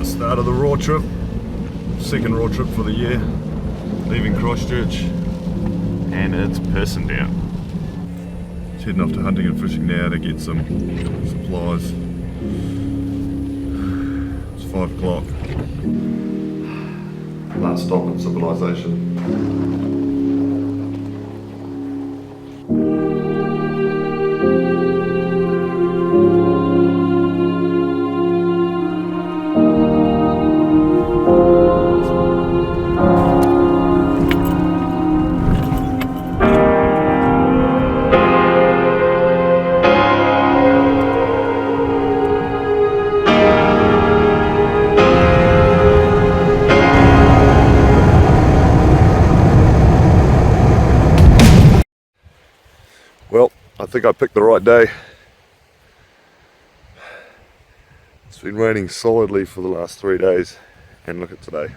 Start of the raw trip, second raw trip for the year, leaving Christchurch, and it's pissing down. Just heading off to hunting and fishing now to get some supplies. It's 5 o'clock. Last stop in civilization. Well, I think I picked the right day. It's been raining solidly for the last 3 days, and look at today.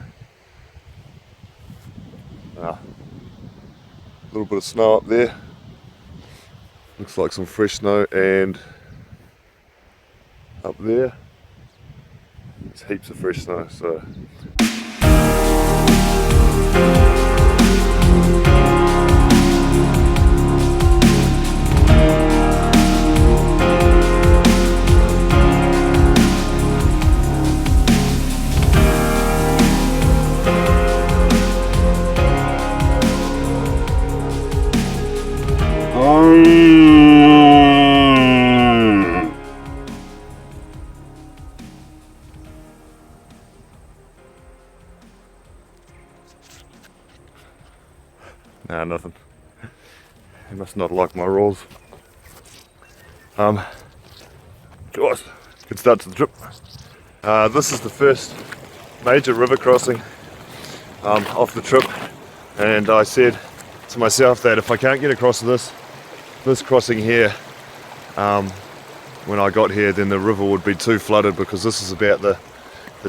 A little bit of snow up there. Looks like some fresh snow, and up there, there's heaps of fresh snow. So. Nah, nothing. He must not like my rolls. Gosh, good start to the trip. This is the first major river crossing off the trip, and I said to myself that if I can't get across this crossing here when I got here, then the river would be too flooded, because this is about the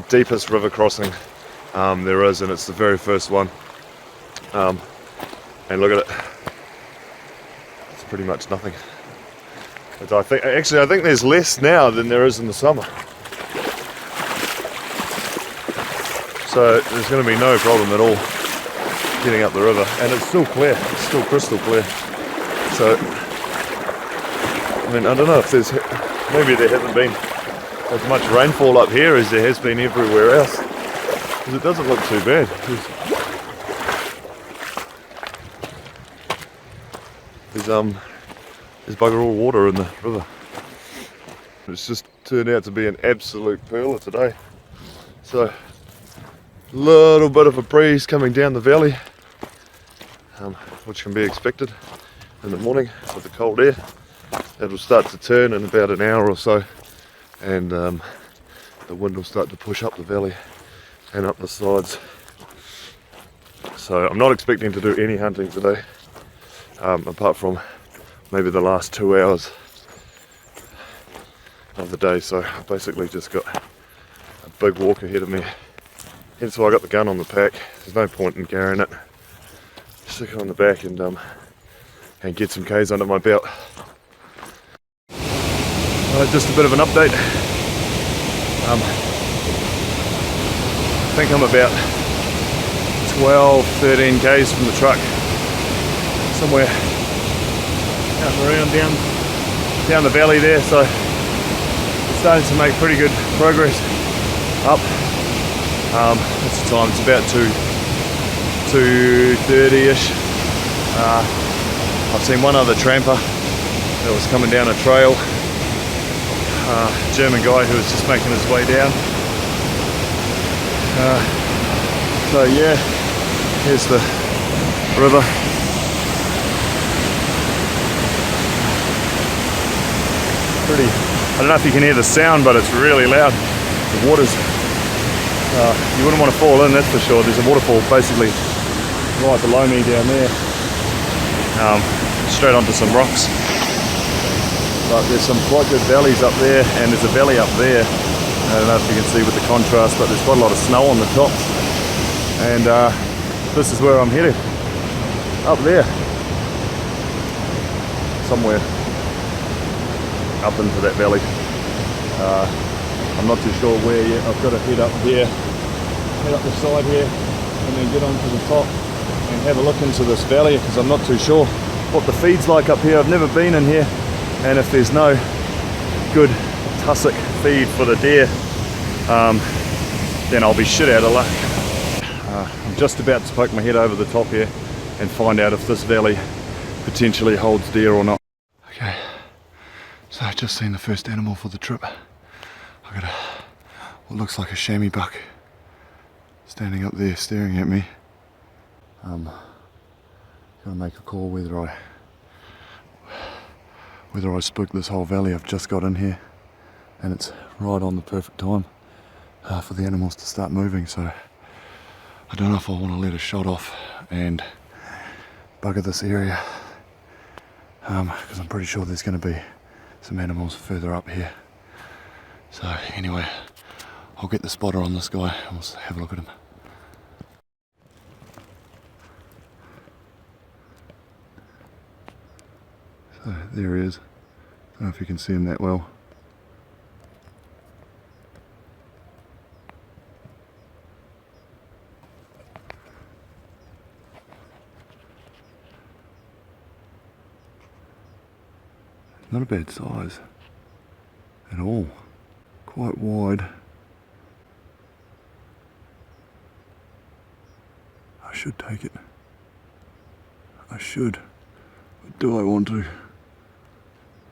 deepest river crossing there is, and it's the very first one. And look at it, it's pretty much nothing. But I think there's less now than there is in the summer. So there's going to be no problem at all getting up the river, and it's still clear, it's still crystal clear. So, I mean, I don't know if maybe there hasn't been as much rainfall up here as there has been everywhere else, because it doesn't look too bad. There's bugger all water in the river. It's just turned out to be an absolute pearler today. So, a little bit of a breeze coming down the valley, which can be expected in the morning with the cold air. It'll start to turn in about an hour or so, and the wind will start to push up the valley and up the sides. So I'm not expecting to do any hunting today, apart from maybe the last 2 hours of the day. So I basically just got a big walk ahead of me. Hence why I got the gun on the pack. There's no point in carrying it. Stick it on the back and get some K's under my belt. Just a bit of an update. I think I'm about 12-13 K's from the truck, somewhere out around down the valley there. So it's starting to make pretty good progress up. What's the time? It's about 2:30ish. I've seen one other tramper that was coming down a trail. German guy who was just making his way down. So yeah, here's the river. Pretty, I don't know if you can hear the sound, but it's really loud. The water's, you wouldn't want to fall in, that's for sure. There's a waterfall basically right below me down there, straight onto some rocks. But there's some quite good valleys up there, and there's a valley up there. I don't know if you can see with the contrast, but there's quite a lot of snow on the tops. And this is where I'm headed, up there, somewhere up into that valley. I'm not too sure where yet. I've got to head up here, head up the side here, and then get onto the top and have a look into this valley, because I'm not too sure what the feed's like up here. I've never been in here, and if there's no good tussock feed for the deer, then I'll be shit out of luck. I'm just about to poke my head over the top here and find out if this valley potentially holds deer or not. Okay, so I've just seen the first animal for the trip. I got what looks like a chamois buck standing up there staring at me. Gotta make a call whether I spook this whole valley. I've just got in here and it's right on the perfect time for the animals to start moving, so I don't know if I want to let a shot off and bugger this area, because I'm pretty sure there's going to be some animals further up here. So anyway, I'll get the spotter on this guy and we'll have a look at him. So there he is. I don't know if you can see him that well. Not a bad size at all. Quite wide. I should take it. I should. But do I want to?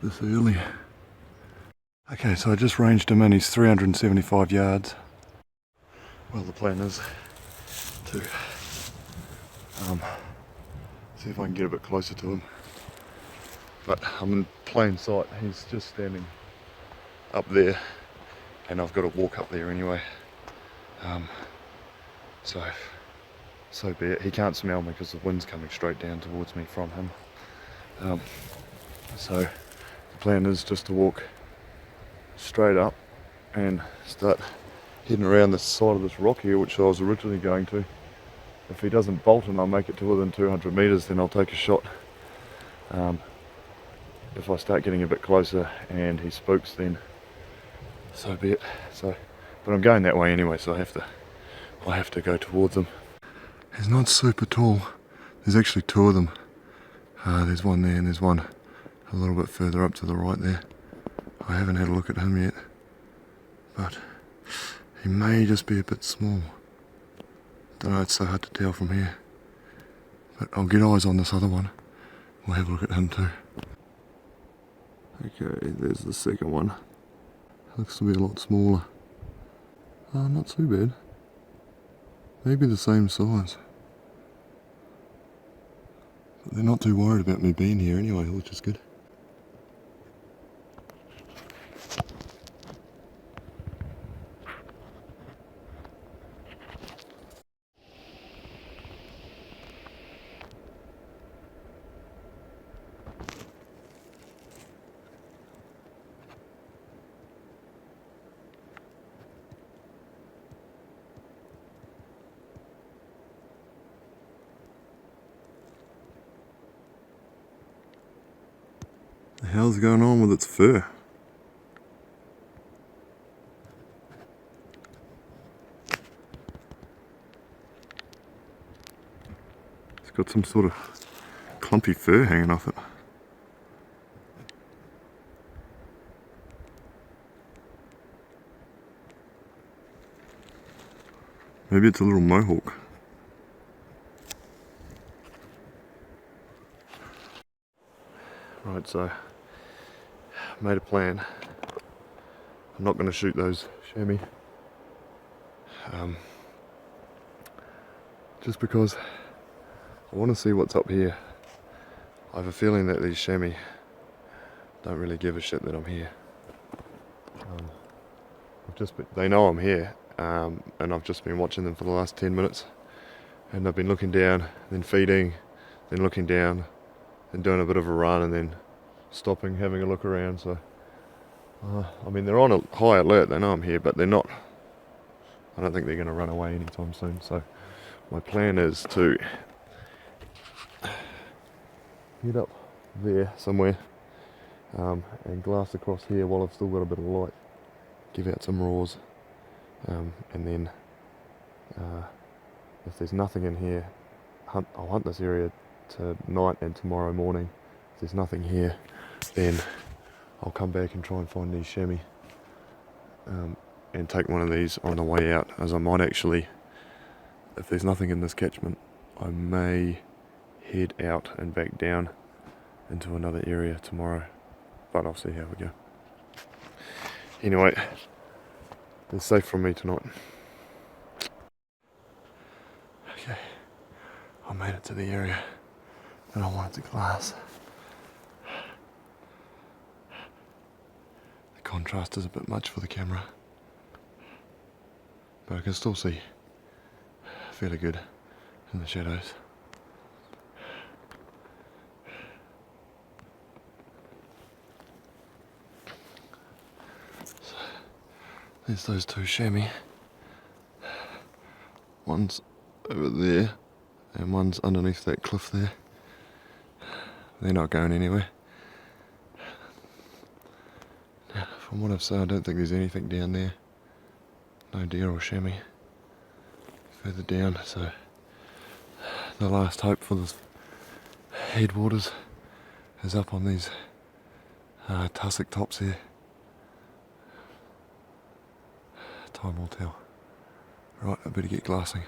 This early. Okay, so I just ranged him in. He's 375 yards. Well, the plan is to see if I can get a bit closer to him. But I'm in plain sight. He's just standing up there, and I've got to walk up there anyway. So be it. He can't smell me because the wind's coming straight down towards me from him. So the plan is just to walk straight up and start heading around the side of this rock here, which I was originally going to. If he doesn't bolt and I'll make it to within 200 metres, then I'll take a shot. If I start getting a bit closer and he spooks, then so be it. But I'm going that way anyway, so I have to go towards him. He's not super tall. There's actually two of them. There's one there and there's one a little bit further up to the right there. I haven't had a look at him yet, but he may just be a bit small. Don't know, it's so hard to tell from here. But I'll get eyes on this other one. We'll have a look at him too. Okay, there's the second one. Looks to be a lot smaller. Not too bad. Maybe the same size. But they're not too worried about me being here anyway, which is good. The hell's going on with its fur? It's got some sort of clumpy fur hanging off it. Maybe it's a little mohawk. Right, so made a plan. I'm not going to shoot those chamois, just because I want to see what's up here. I have a feeling that these chamois don't really give a shit that I'm here. They know I'm here, and I've just been watching them for the last 10 minutes, and I've been looking down, then feeding, then looking down, then doing a bit of a run, and then stopping, having a look around. So I mean, they're on a high alert. They know I'm here, but they're not. I don't think they're going to run away anytime soon. So my plan is to head up there somewhere and glass across here while I've still got a bit of light, give out some roars, and then if there's nothing in here, I'll hunt this area tonight and tomorrow morning. If there's nothing here, then I'll come back and try and find these chamois, and take one of these on the way out, as I might actually, if there's nothing in this catchment, I may head out and back down into another area tomorrow, but I'll see how we go. Anyway, it's safe from me tonight. Okay, I made it to the area that I wanted to glass. The contrast is a bit much for the camera, but I can still see fairly good in the shadows. So, there's those two chamois. One's over there and one's underneath that cliff there. They're not going anywhere. Now, from what I've seen, I don't think there's anything down there. No deer or chamois further down, so the last hope for the headwaters is up on these tussock tops here. Time will tell. Right, I better get glassing.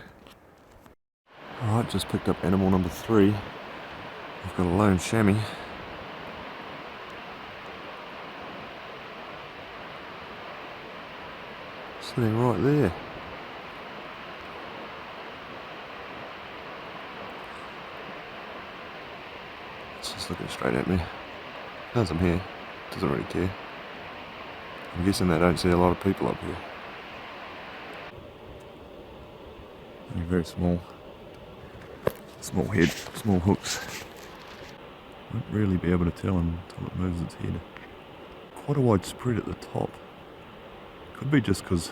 Alright, just picked up animal number 3. I've got a lone chamois. Sitting right there. It's just looking straight at me. Knows I'm here. Doesn't really care. I'm guessing they don't see a lot of people up here. They're very small. Small head, small hooks. Won't really be able to tell until it moves its head. Quite a wide spread at the top. Could be just because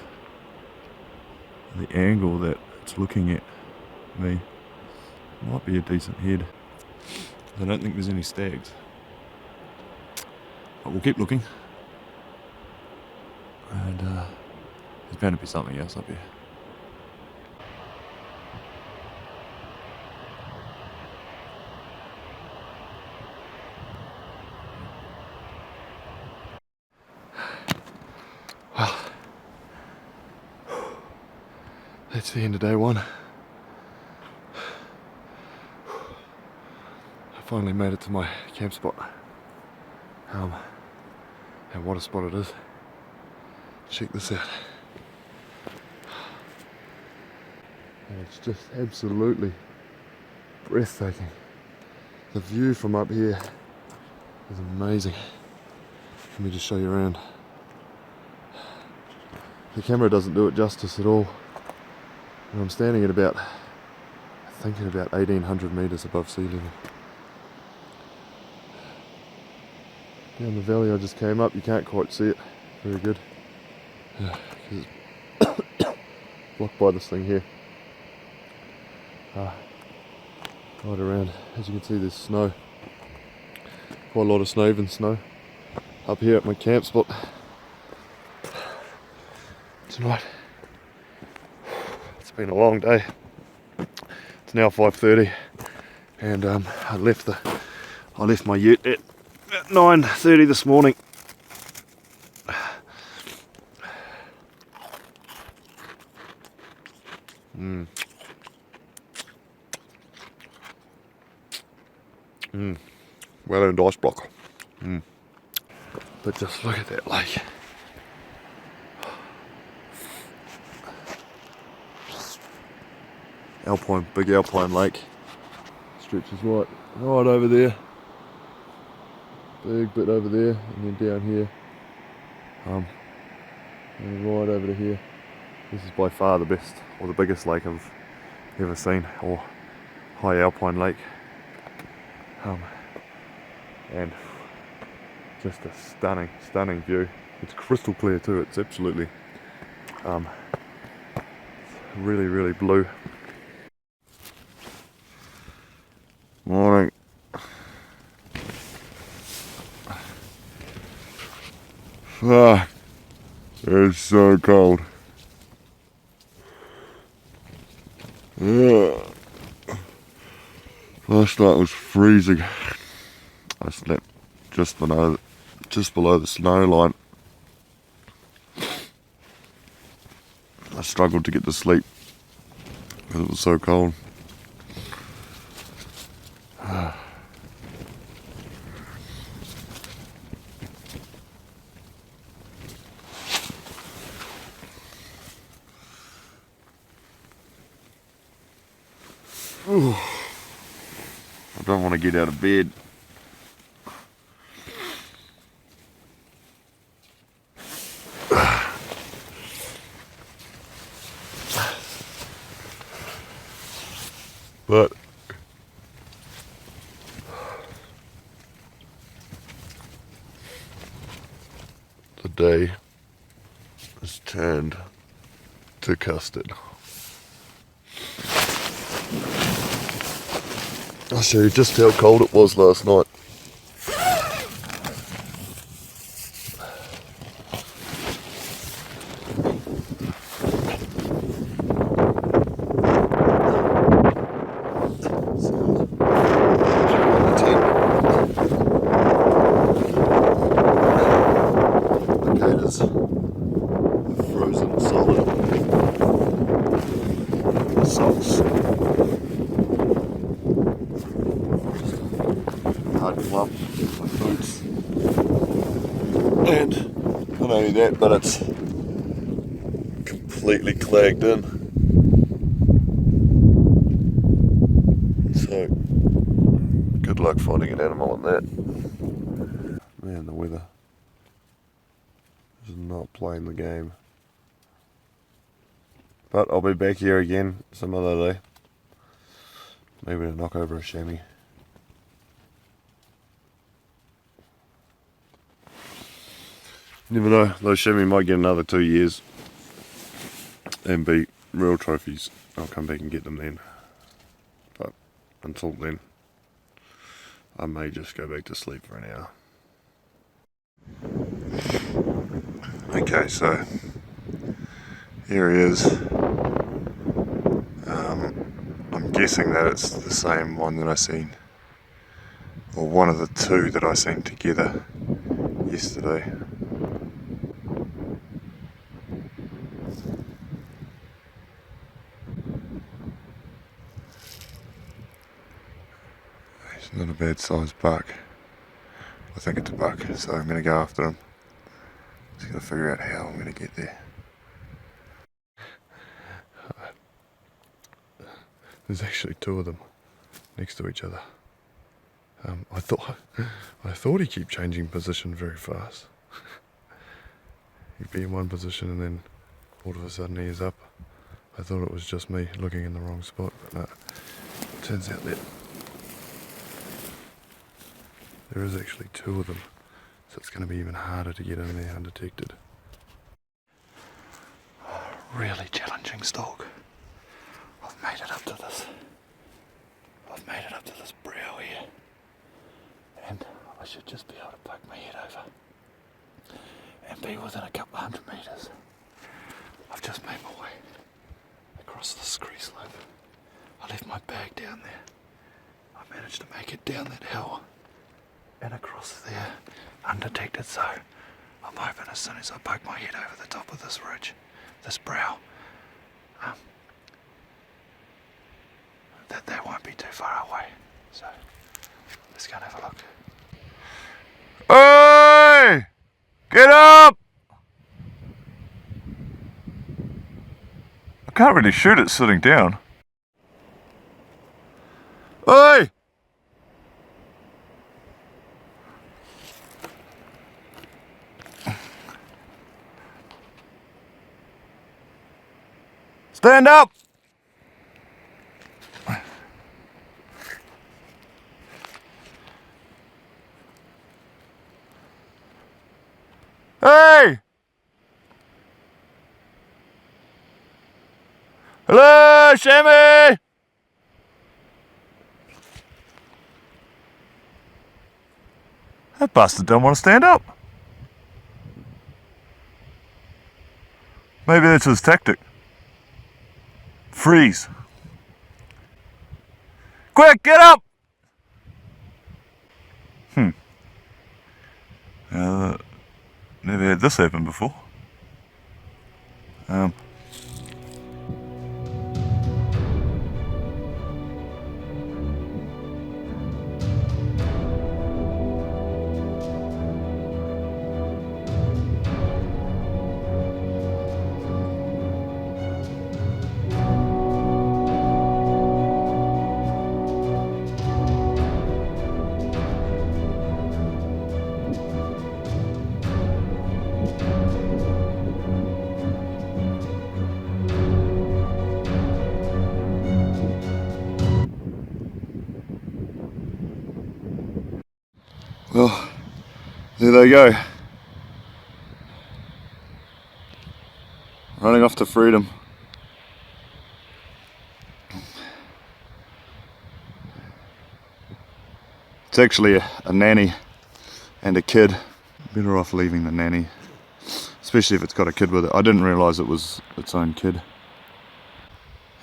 the angle that it's looking at me. Might be a decent head. I don't think there's any stags. But we'll keep looking. And there's bound to be something else up here. Well, that's the end of day 1. I finally made it to my camp spot. And what a spot it is. Check this out. And it's just absolutely breathtaking. The view from up here is amazing. Let me just show you around. The camera doesn't do it justice at all. And I'm standing at about, I think at about 1800 metres above sea level. Down the valley I just came up, you can't quite see it very good. Because it's blocked by this thing here. Right around, as you can see, there's snow. Quite a lot of snow, even snow. Up here at my camp spot tonight. It's been a long day. It's now 5:30, and I left my ute at 9:30 this morning. Well earned ice block. But just look at that lake. Big alpine lake. Stretches right over there. Big bit over there, and then down here. And right over to here. This is by far the best, or the biggest lake I've ever seen, or high alpine lake. And just a stunning view. It's crystal clear too. It's absolutely really blue. Morning. It's so cold. Yeah. Last night was freezing. I slept just below the snow line. I struggled to get to sleep because it was so cold. I don't want to get out of bed. But the day has turned to custard. I'll show you just how cold it was last night. Indicators frozen solid. Socks. Hard clump. My boots. And not only that, but it's completely clagged in. So good luck finding an animal in that. Man, the weather is not playing the game. But I'll be back here again some other day. Maybe to knock over a chamois. Never know, those chamois might get another 2 years and be real trophies. I'll come back and get them then. But until then, I may just go back to sleep for an hour. Okay, so here he is. I'm guessing that it's the same one that I seen, or one of the two that I seen together yesterday. He's not a bad sized buck. I think it's a buck, so I'm going to go after him. Just got to figure out how I'm going to get there. There's actually two of them next to each other. I thought he'd keep changing position very fast. He'd be in one position and then all of a sudden he is up. I thought it was just me looking in the wrong spot, but no. Turns out that there is actually two of them, so it's going to be even harder to get in there undetected. Really challenging stalk. I've made it up to this. Brow here, and I should just be able to poke my head over and be within a couple of 100 metres. I've just made my way across the scree slope. I left my bag down there. I managed to make it down that hill and across there undetected, so I'm hoping as soon as I poke my head over the top of this ridge, this brow, that they won't be too far away. So let's go and have a look. Hey! Get up! I can't really shoot it sitting down. Hey! Stand up! Hey! Hello, Shammy! That bastard don't want to stand up. Maybe that's his tactic. Freeze. Quick, get up! Never had this happen before. Well, there they go. Running off to freedom. It's actually a nanny and a kid. Better off leaving the nanny, especially if it's got a kid with it. I didn't realise it was its own kid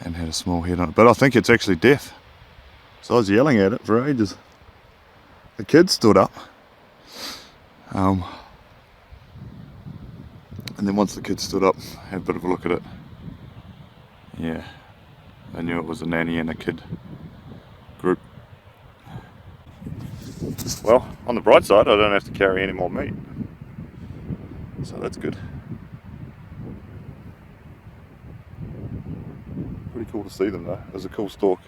and had a small head on it, but I think it's actually deaf. So I was yelling at it for ages. The kid stood up, and then once the kid stood up, I had a bit of a look at it. Yeah, I knew it was a nanny and a kid group. Well, on the bright side, I don't have to carry any more meat, so that's good. Pretty cool to see them though. It was a cool stalk.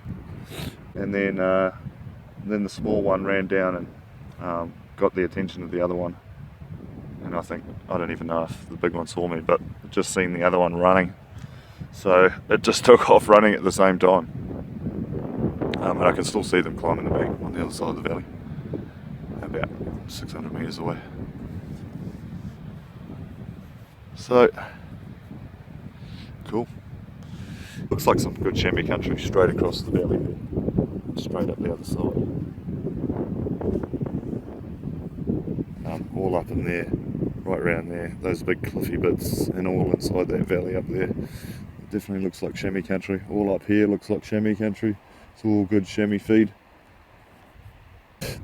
And then the small one ran down and got the attention of the other one. And I don't even know if the big one saw me, but just seen the other one running. So it just took off running at the same time. And I can still see them climbing the bank on the other side of the valley, about 600 metres away. So, cool. Looks like some good chamois country straight across the valley there, straight up the other side. All up in there, right around there, those big cliffy bits, and all inside that valley up there. It definitely looks like chamois country. All up here looks like chamois country. It's all good chamois feed.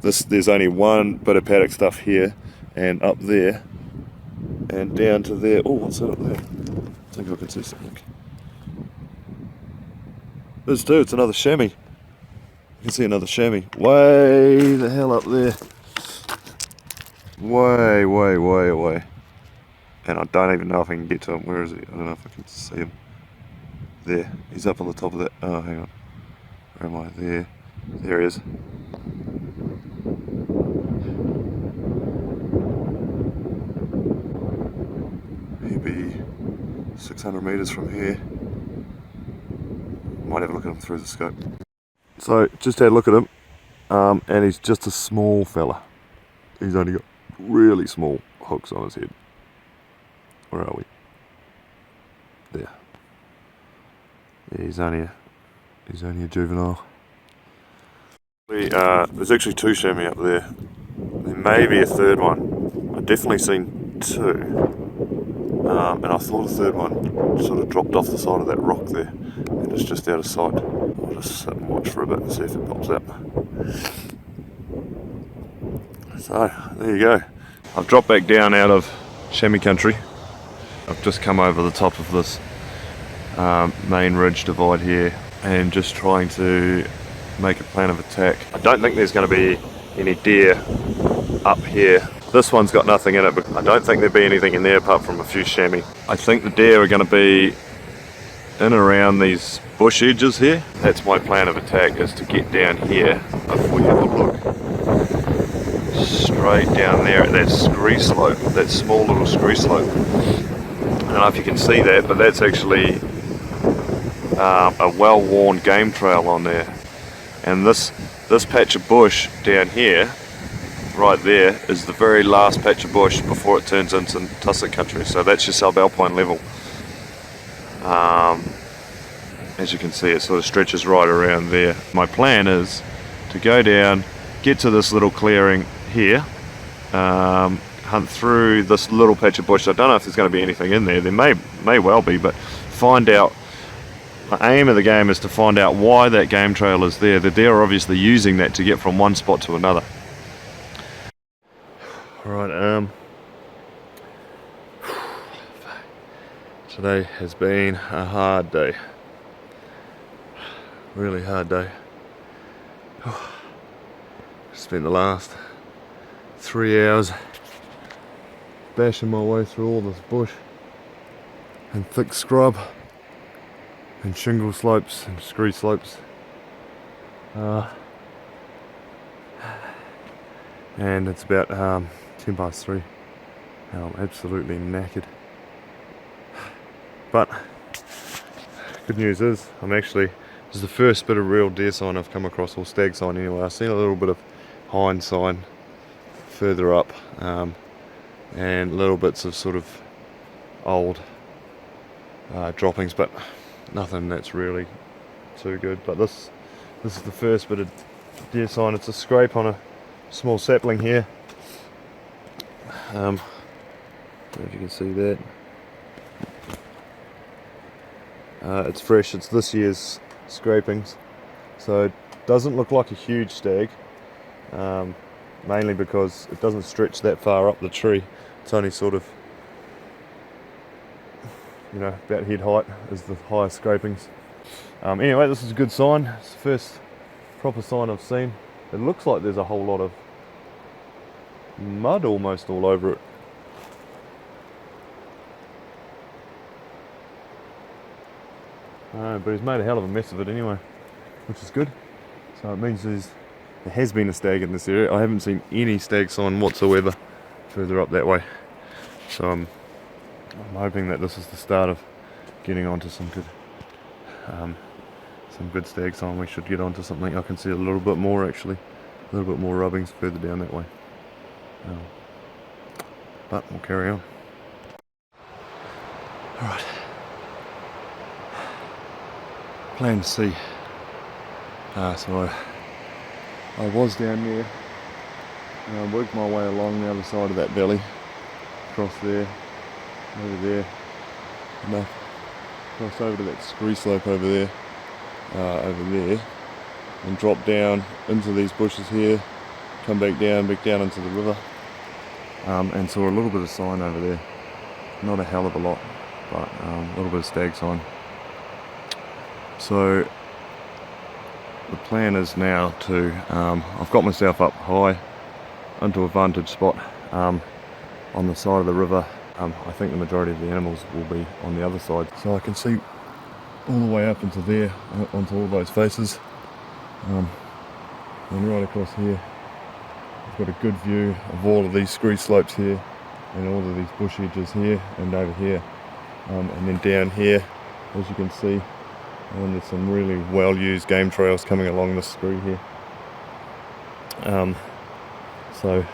There's only one bit of paddock stuff here, and up there, and down to there. Oh, what's that up there? I think I can see something. There's two, it's another chamois. You can see another chamois. Way the hell up there. Way away. And I don't even know if I can get to him. Where is he? I don't know if I can see him. There. He's up on the top of that. Oh, hang on. Where am I? There. There he is. He'd be 600 metres from here. Might have a look at him through the scope. So, just had a look at him. And he's just a small fella. He's only got really small hooks on his head. Where are we? There. Yeah, he's only a juvenile. There's actually two chamois up there. There may be a third one. I've definitely seen two. And I thought a third one sort of dropped off the side of that rock there, and it's just out of sight. I'll just sit and watch for a bit and see if it pops up. So, there you go. I've dropped back down out of chamois country. I've just come over the top of this main ridge divide here and just trying to make a plan of attack. I don't think there's going to be any deer up here. This one's got nothing in it, but I don't think there'll be anything in there apart from a few chamois. I think the deer are going to be in and around these bush edges here. That's my plan of attack, is to get down here before you have a look. Straight down there at that scree slope, that small little scree slope. I don't know if you can see that, but that's actually a well-worn game trail on there. And this patch of bush down here, right there, is the very last patch of bush before it turns into tussock country. So that's your subalpine level. As you can see, it sort of stretches right around there. My plan is to go down, get to this little clearing here, hunt through this little patch of bush. I don't know if there's going to be anything in there. There may well be, but find out. The aim of the game is to find out why that game trail is there. The deer are obviously using that to get from one spot to another. Alright, today has been a hard day. Really hard day. Spent the last 3 hours bashing my way through all this bush and thick scrub and shingle slopes and scree slopes, and it's about 10 past 3 and I'm absolutely knackered, but good news is this is the first bit of real deer sign I've come across, or stag sign anyway. I've seen a little bit of hind sign further up, and little bits of sort of old droppings, but nothing that's really too good. But this is the first bit of deer sign. It's a scrape on a small sapling here. I don't know if you can see that. It's fresh, it's this year's scrapings, so it doesn't look like a huge stag, mainly because it doesn't stretch that far up the tree. It's only sort of, you know, about head height is the highest scrapings. Anyway, this is a good sign. It's the first proper sign I've seen. It looks like there's a whole lot of mud almost all over it. But he's made a hell of a mess of it anyway, which is good. So it means there has been a stag in this area. I haven't seen any stag sign whatsoever further up that way. So I'm hoping that this is the start of getting onto some good stag sign. We should get onto something. I can see a little bit more actually, a little bit more rubbings further down that way. But we'll carry on. Alright. Plan C. So I was down there, and I worked my way along the other side of that valley, across there, over there, and up, across over to that scree slope over there, and drop down into these bushes here, come back down into the river, and saw a little bit of sign over there. Not a hell of a lot, but a little bit of stag sign. So the plan is now to, I've got myself up high into a vantage spot on the side of the river. I think the majority of the animals will be on the other side, so I can see all the way up into there, onto all those faces, and right across here I've got a good view of all of these scree slopes here and all of these bush edges here and over here, and then down here, as you can see, and there's some really well used game trails coming along this scree here. So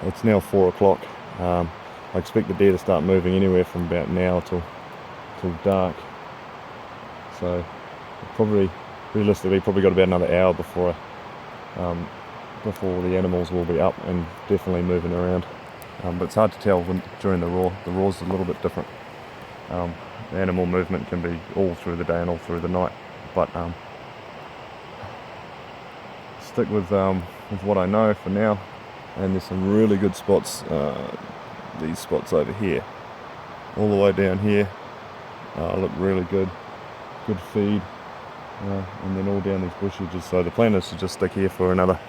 it's now 4 o'clock. I expect the deer to start moving anywhere from about now till dark. So realistically probably got about another hour before the animals will be up and definitely moving around. But it's hard to tell during the roar. The roar's a little bit different. The animal movement can be all through the day and all through the night, but stick with what I know for now. And there's some really good spots. These spots over here, all the way down here, look really good. Good feed, and then all down these bush edges. So the plan is to just stick here for another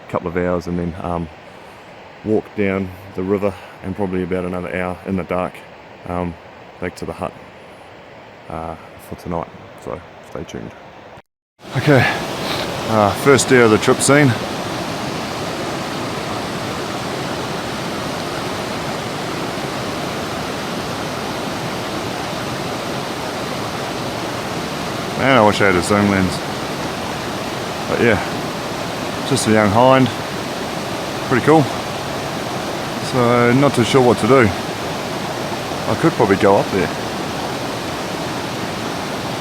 couple of hours, and then walk down the river, and probably about another hour in the dark back to the hut for tonight. So stay tuned. Okay, first deer of the trip seen. Man, I wish I had a zoom lens. But yeah, just a young hind. Pretty cool. So not too sure what to do. I could probably go up there,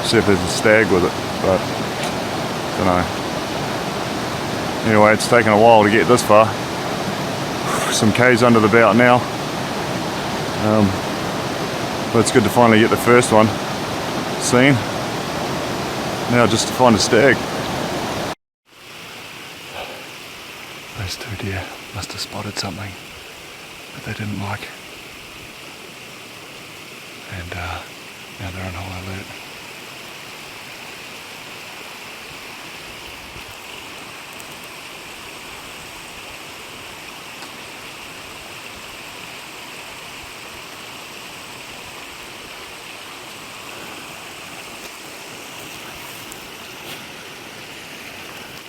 see if there's a stag with it, but don't know. Anyway, it's taken a while to get this far. some K's under the belt now. But it's good to finally get the first one seen. Now just to find a stag. Those two deer must have spotted something that they didn't like. And now they're on high alert.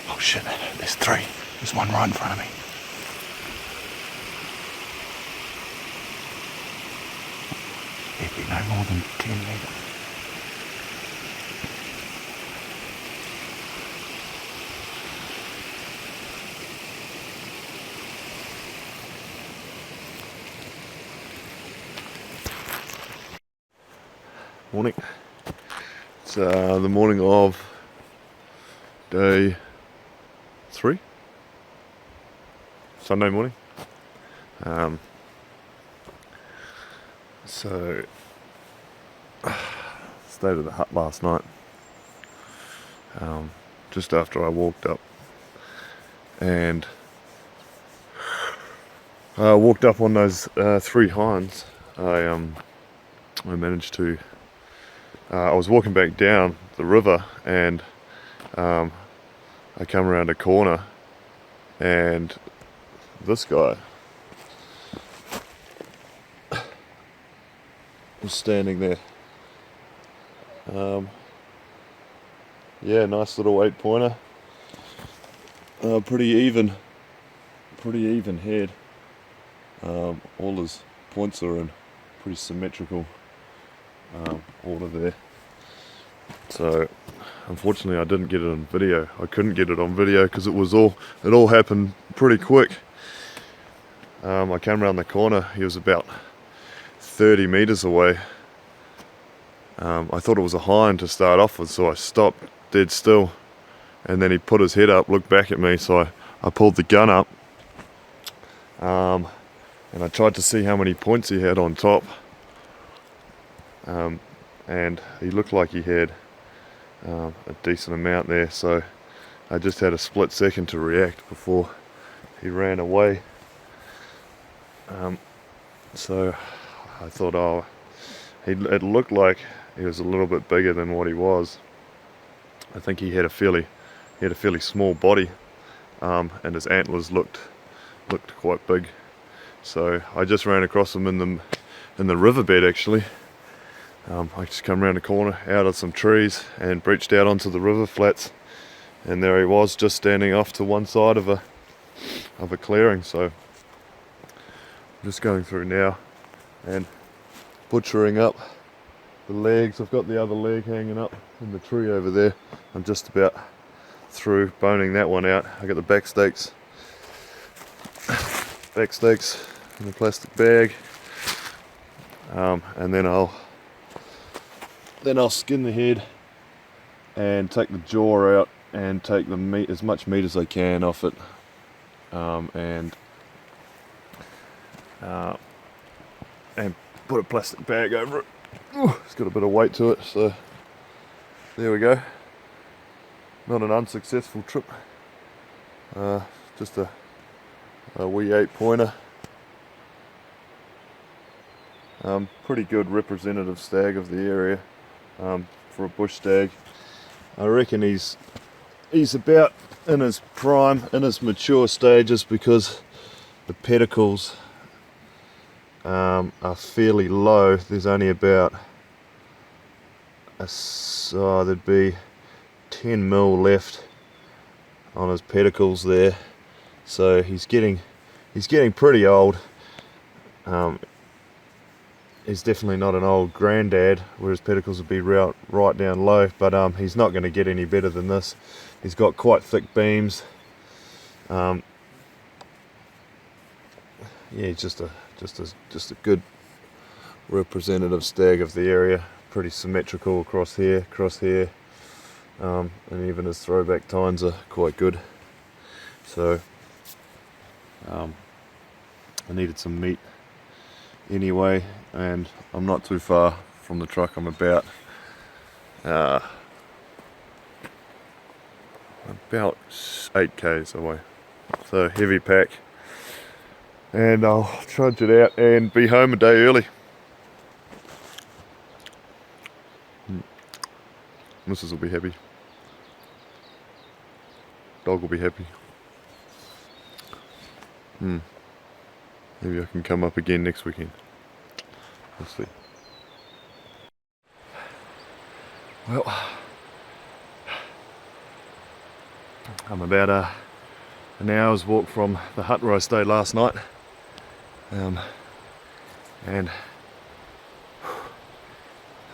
Oh shit, there's three. There's one right in front of me. It'd be no more than 10 metres. Morning. It's the morning of day 3, Sunday morning. So stayed at the hut last night, just after I walked up, and I walked up on those 3 hinds. I managed to. I was walking back down the river, and I come around a corner, and this guy was standing there. Yeah, nice little 8-pointer. Pretty even head. All his points are in pretty symmetrical order there. So unfortunately I didn't get it on video. I couldn't get it on video because it all happened pretty quick. I came around the corner, he was about 30 meters away. I thought it was a hind to start off with, so I stopped dead still, and then he put his head up, looked back at me, so I pulled the gun up, and I tried to see how many points he had on top, and he looked like he had a decent amount there, so I just had a split second to react before he ran away. So I thought, oh, it looked like he was a little bit bigger than what he was. I think he had a fairly small body, and his antlers looked quite big. So I just ran across him in the riverbed actually. I just come around the corner, out of some trees, and breached out onto the river flats, and there he was, just standing off to one side of a clearing. So I'm just going through now and butchering up the legs. I've got the other leg hanging up in the tree over there. I'm just about through boning that one out. I got the back steaks in the plastic bag, and then I'll skin the head and take the jaw out and take the meat, as much meat as I can off it, and put a plastic bag over it. Ooh, it's got a bit of weight to it, so there we go. Not an unsuccessful trip. Just a wee 8-pointer. Pretty good representative stag of the area for a bush stag. I reckon he's about in his prime, in his mature stages, because the pedicles are fairly low. There's only about there'd be 10 mil left on his pedicles there, so he's getting pretty old. He's definitely not an old granddad where his pedicles would be right down low, but he's not going to get any better than this. He's got quite thick beams. Yeah, just a good representative stag of the area. Pretty symmetrical across here, and even his throwback tines are quite good. So I needed some meat anyway, and I'm not too far from the truck. I'm about 8 k's away, so heavy pack, and I'll trudge it out and be home a day early. Mrs. will be happy, dog will be happy. Maybe I can come up again next weekend. We'll see. Well, I'm about an hour's walk from the hut where I stayed last night, and the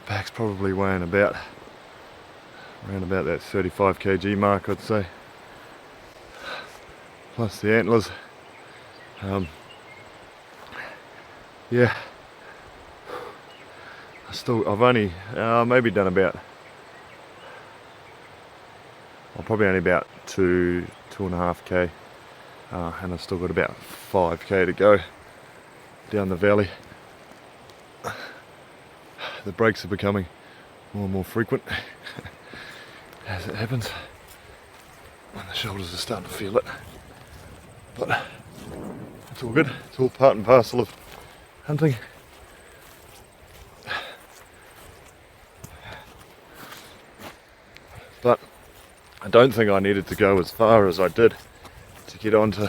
back's probably weighing around about that 35 kg mark, I'd say, plus the antlers. Yeah, I've only maybe done about, probably only about 2.5k, and I've still got about 5k to go down the valley. The breaks are becoming more and more frequent as it happens when the shoulders are starting to feel it, but it's all good. It's all part and parcel of hunting. But I don't think I needed to go as far as I did to get onto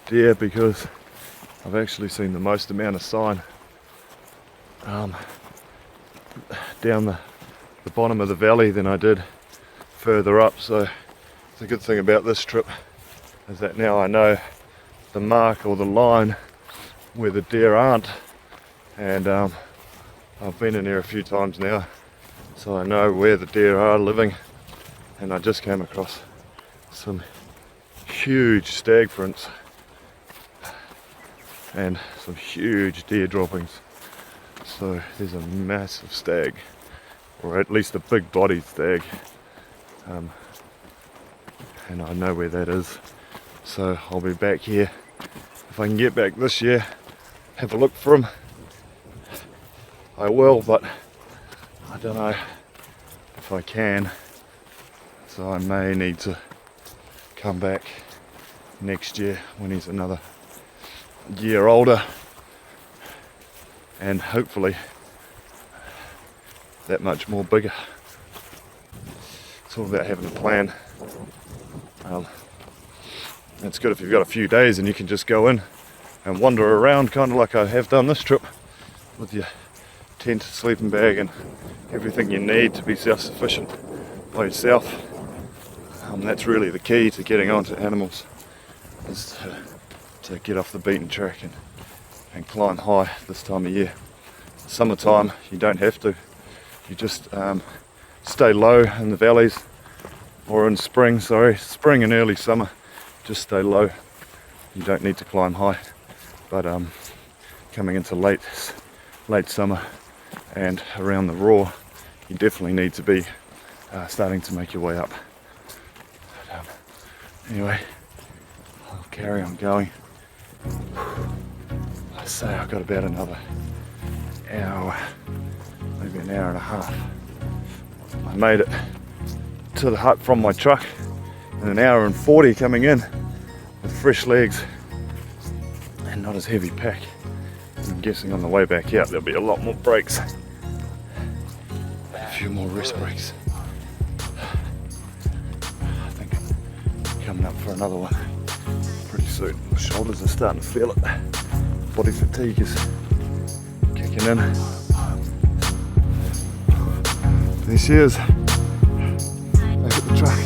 deer, because I've actually seen the most amount of sign down the bottom of the valley than I did further up. So the good thing about this trip is that now I know the mark or the line where the deer aren't, and I've been in here a few times now, so I know where the deer are living. And I just came across some huge stag prints and some huge deer droppings. So there's a massive stag, or at least a big bodied stag, and I know where that is. So I'll be back here, if I can get back this year, have a look for him. I will, but I don't know if I can. So I may need to come back next year when he's another year older, and hopefully that much more bigger. It's all about having a plan. It's good if you've got a few days and you can just go in and wander around, kind of like I have done this trip, with your tent, sleeping bag and everything you need to be self-sufficient by yourself. That's really the key to getting onto animals, is to get off the beaten track and climb high this time of year. Summertime, you don't have to. You just stay low in the valleys, or in spring and early summer, just stay low. You don't need to climb high. But coming into late summer and around the raw, you definitely need to be starting to make your way up. Anyway, I'll carry on going. I say I've got about another hour, maybe an hour and a half. I made it to the hut from my truck in an hour and 40 coming in, with fresh legs and not as heavy pack. I'm guessing on the way back out there'll be a lot more breaks, a few more rest breaks. Coming up for another one pretty soon. The shoulders are starting to feel it. Body fatigue is kicking in. There she is, back at the truck.